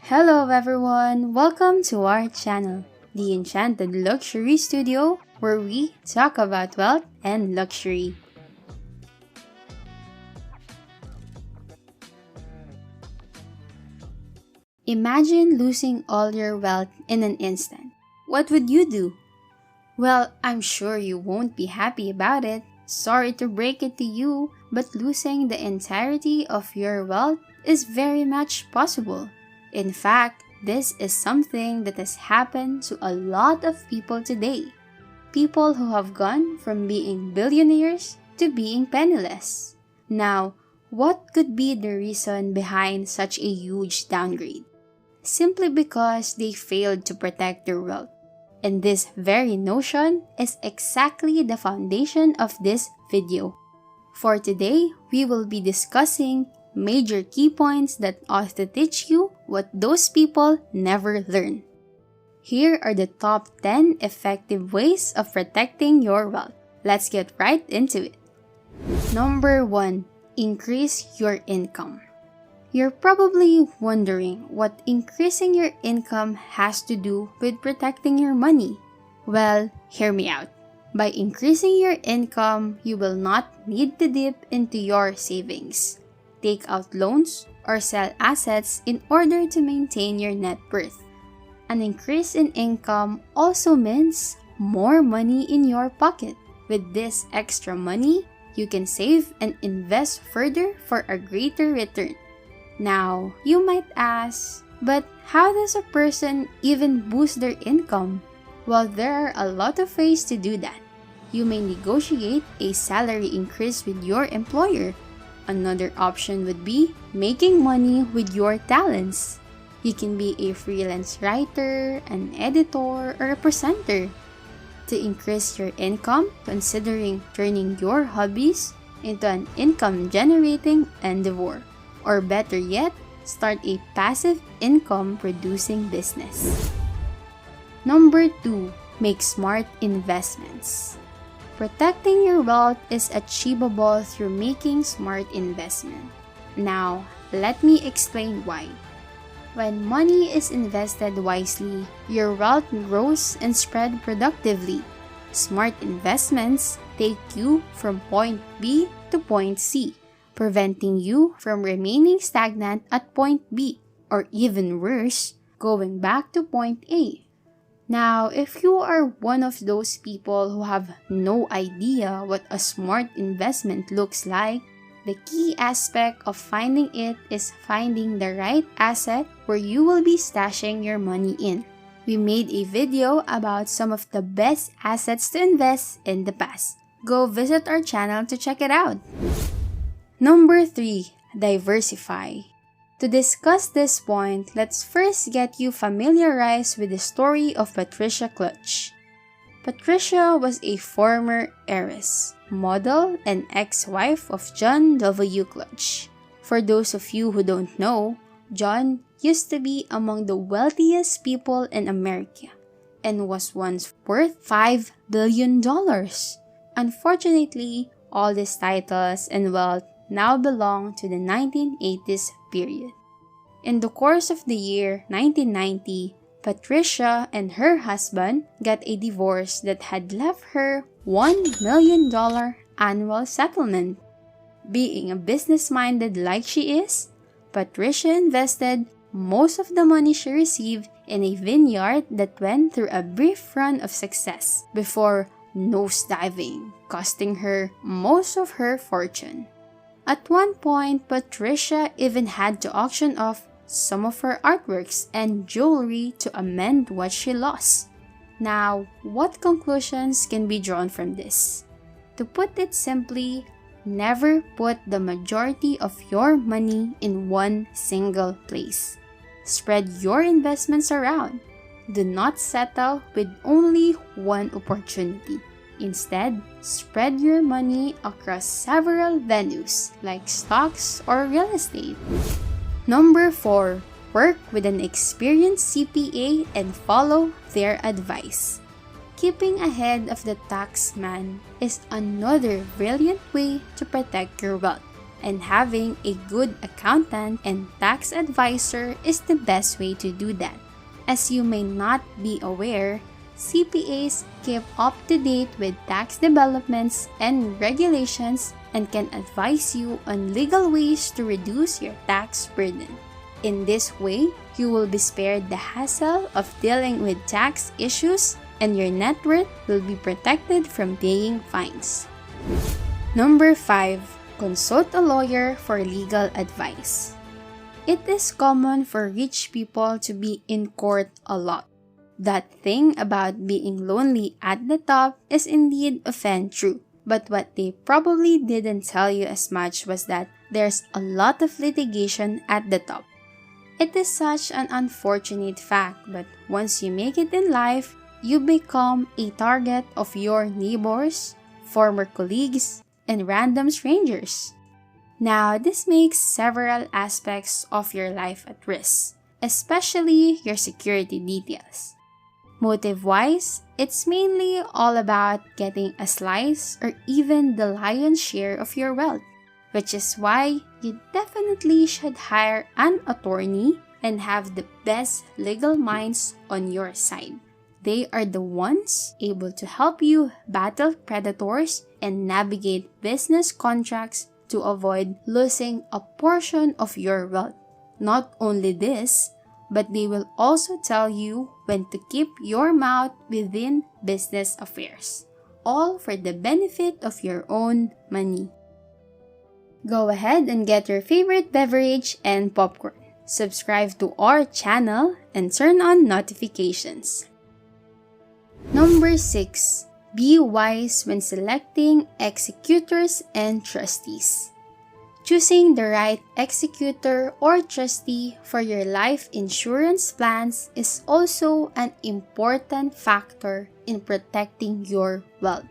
Hello everyone! Welcome to our channel, the Enchanted Luxury Studio, where we talk about wealth and luxury. Imagine losing all your wealth in an instant. What would you do? Well, I'm sure you won't be happy about it. Sorry to break it to you, but losing the entirety of your wealth is very much possible. In fact, this is something that has happened to a lot of people today. People who have gone from being billionaires to being penniless. Now, what could be the reason behind such a huge downgrade? Simply because they failed to protect their wealth. And this very notion is exactly the foundation of this video. For today, we will be discussing major key points that ought to teach you what those people never learn. Here are the top 10 effective ways of protecting your wealth. Let's get right into it. Number 1. Increase your income. You're probably wondering what increasing your income has to do with protecting your money. Well, hear me out. By increasing your income, you will not need to dip into your savings, take out loans, or sell assets in order to maintain your net worth. An increase in income also means more money in your pocket. With this extra money, you can save and invest further for a greater return. Now, you might ask, but how does a person even boost their income? Well, there are a lot of ways to do that. You may negotiate a salary increase with your employer. Another option would be making money with your talents. You can be a freelance writer, an editor, or a presenter. To increase your income, considering turning your hobbies into an income-generating endeavor. Or better yet, start a passive income producing business. Number 2. Make smart investments. Protecting your wealth is achievable through making smart investment. Now, let me explain why. When money is invested wisely, your wealth grows and spread productively. Smart investments take you from point B to point C, preventing you from remaining stagnant at point B, or even worse, going back to point A. Now, if you are one of those people who have no idea what a smart investment looks like, the key aspect of finding it is finding the right asset where you will be stashing your money in. We made a video about some of the best assets to invest in the past. Go visit our channel to check it out. Number 3. Diversify. To discuss this point, let's first get you familiarized with the story of Patricia Clutch. Patricia was a former heiress, model, and ex-wife of John W. Clutch. For those of you who don't know, John used to be among the wealthiest people in America and was once worth $5 billion. Unfortunately, all these titles and wealth now belong to the 1980s period. In the course of the year 1990, Patricia and her husband got a divorce that had left her $1 million annual settlement. Being a business-minded like she is, Patricia invested most of the money she received in a vineyard that went through a brief run of success before nosediving, costing her most of her fortune. At one point, Patricia even had to auction off some of her artworks and jewelry to amend what she lost. Now, what conclusions can be drawn from this? To put it simply, never put the majority of your money in one single place. Spread your investments around. Do not settle with only one opportunity. Instead, spread your money across several venues like stocks or real estate. Number 4. Work with an experienced CPA and follow their advice. Keeping ahead of the tax man is another brilliant way to protect your wealth. and having a good accountant and tax advisor is the best way to do that. As you may not be aware, CPAs keep up to date with tax developments and regulations and can advise you on legal ways to reduce your tax burden. In this way, you will be spared the hassle of dealing with tax issues and your net worth will be protected from paying fines. Number 5. Consult a lawyer for legal advice. It is common for rich people to be in court a lot. That thing about being lonely at the top is indeed often true. But what they probably didn't tell you as much was that there's a lot of litigation at the top. It is such an unfortunate fact, but once you make it in life, you become a target of your neighbors, former colleagues, and random strangers. Now, this makes several aspects of your life at risk, especially your security details. Motive-wise, it's mainly all about getting a slice or even the lion's share of your wealth, which is why you definitely should hire an attorney and have the best legal minds on your side. They are the ones able to help you battle predators and navigate business contracts to avoid losing a portion of your wealth. Not only this, but they will also tell you when to keep your mouth within business affairs, all for the benefit of your own money. Go ahead and get your favorite beverage and popcorn. Subscribe to our channel and turn on notifications. Number 6. Be wise when selecting executors and trustees. Choosing the right executor or trustee for your life insurance plans is also an important factor in protecting your wealth.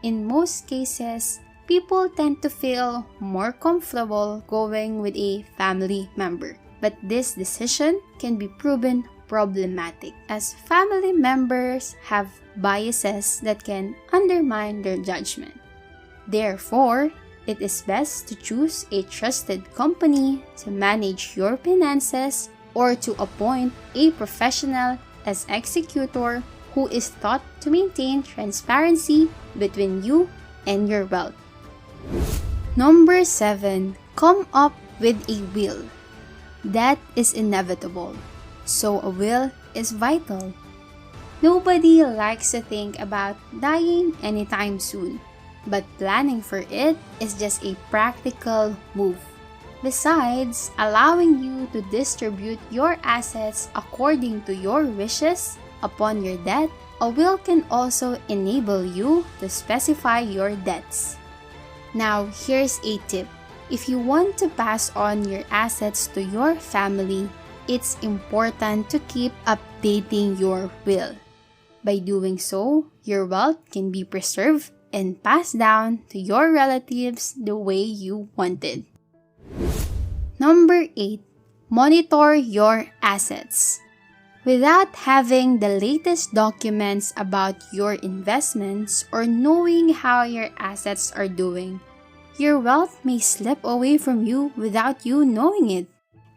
In most cases, people tend to feel more comfortable going with a family member, but this decision can be proven problematic as family members have biases that can undermine their judgment. Therefore, it is best to choose a trusted company to manage your finances or to appoint a professional as executor who is taught to maintain transparency between you and your wealth. Number 7. Come up with a will. That is inevitable. So a will is vital. Nobody likes to think about dying anytime soon, but planning for it is just a practical move. Besides allowing you to distribute your assets according to your wishes upon your death, a will can also enable you to specify your debts. Now, here's a tip. If you want to pass on your assets to your family, it's important to keep updating your will. By doing so, your wealth can be preserved and passed down to your relatives the way you wanted. Number 8. Monitor your assets. Without having the latest documents about your investments or knowing how your assets are doing, your wealth may slip away from you without you knowing it.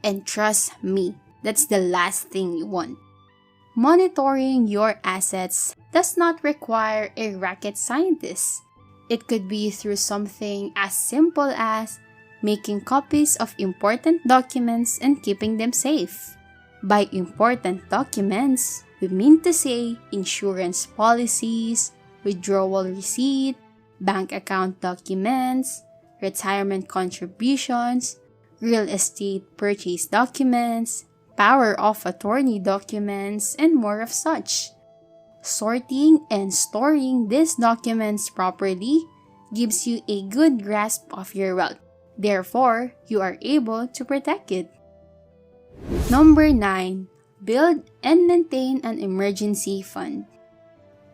And trust me, that's the last thing you want. Monitoring your assets does not require a rocket scientist. It could be through something as simple as making copies of important documents and keeping them safe. By important documents, we mean to say insurance policies, withdrawal receipt, bank account documents, retirement contributions, real estate purchase documents, power of attorney documents, and more of such. Sorting and storing these documents properly gives you a good grasp of your wealth. Therefore, you are able to protect it. Number 9. Build and maintain an emergency fund.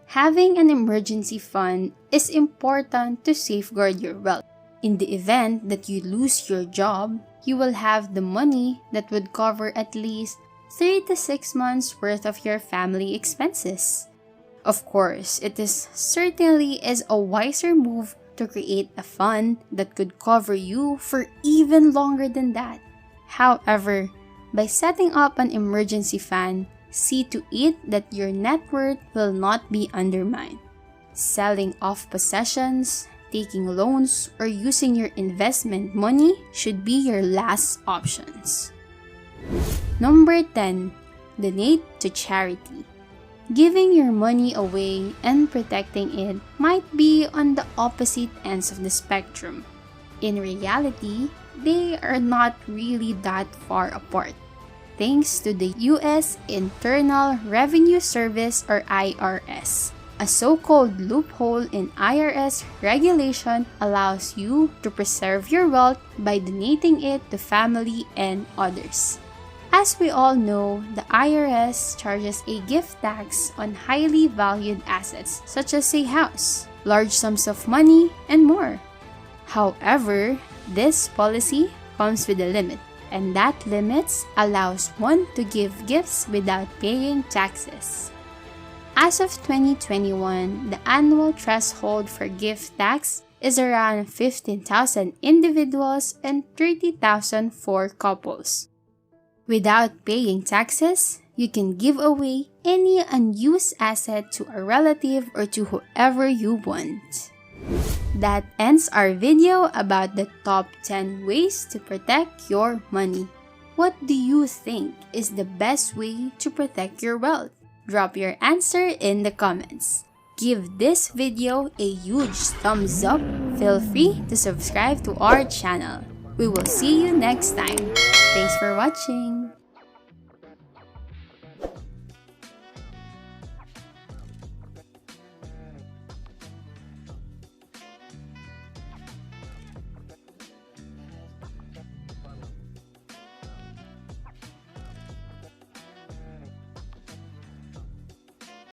Having an emergency fund is important to safeguard your wealth. In the event that you lose your job, you will have the money that would cover at least 3 to 6 months worth of your family expenses. Of course, it is certainly a wiser move to create a fund that could cover you for even longer than that. However, by setting up an emergency fund, see to it that your net worth will not be undermined. Selling off possessions, taking loans, or using your investment money should be your last options. Number 10. Donate to charity. Giving your money away and protecting it might be on the opposite ends of the spectrum. In reality, they are not really that far apart. Thanks to the U.S. Internal Revenue Service or IRS. A so-called loophole in IRS regulation allows you to preserve your wealth by donating it to family and others. As we all know, the IRS charges a gift tax on highly valued assets such as a house, large sums of money, and more. However, this policy comes with a limit, and that limit allows one to give gifts without paying taxes. As of 2021, the annual threshold for gift tax is around 15,000 individuals and 30,000 for couples. Without paying taxes, you can give away any unused asset to a relative or to whoever you want. That ends our video about the top 10 ways to protect your money. What do you think is the best way to protect your wealth? Drop your answer in the comments. Give this video a huge thumbs up. Feel free to subscribe to our channel. We will see you next time. Thanks for watching.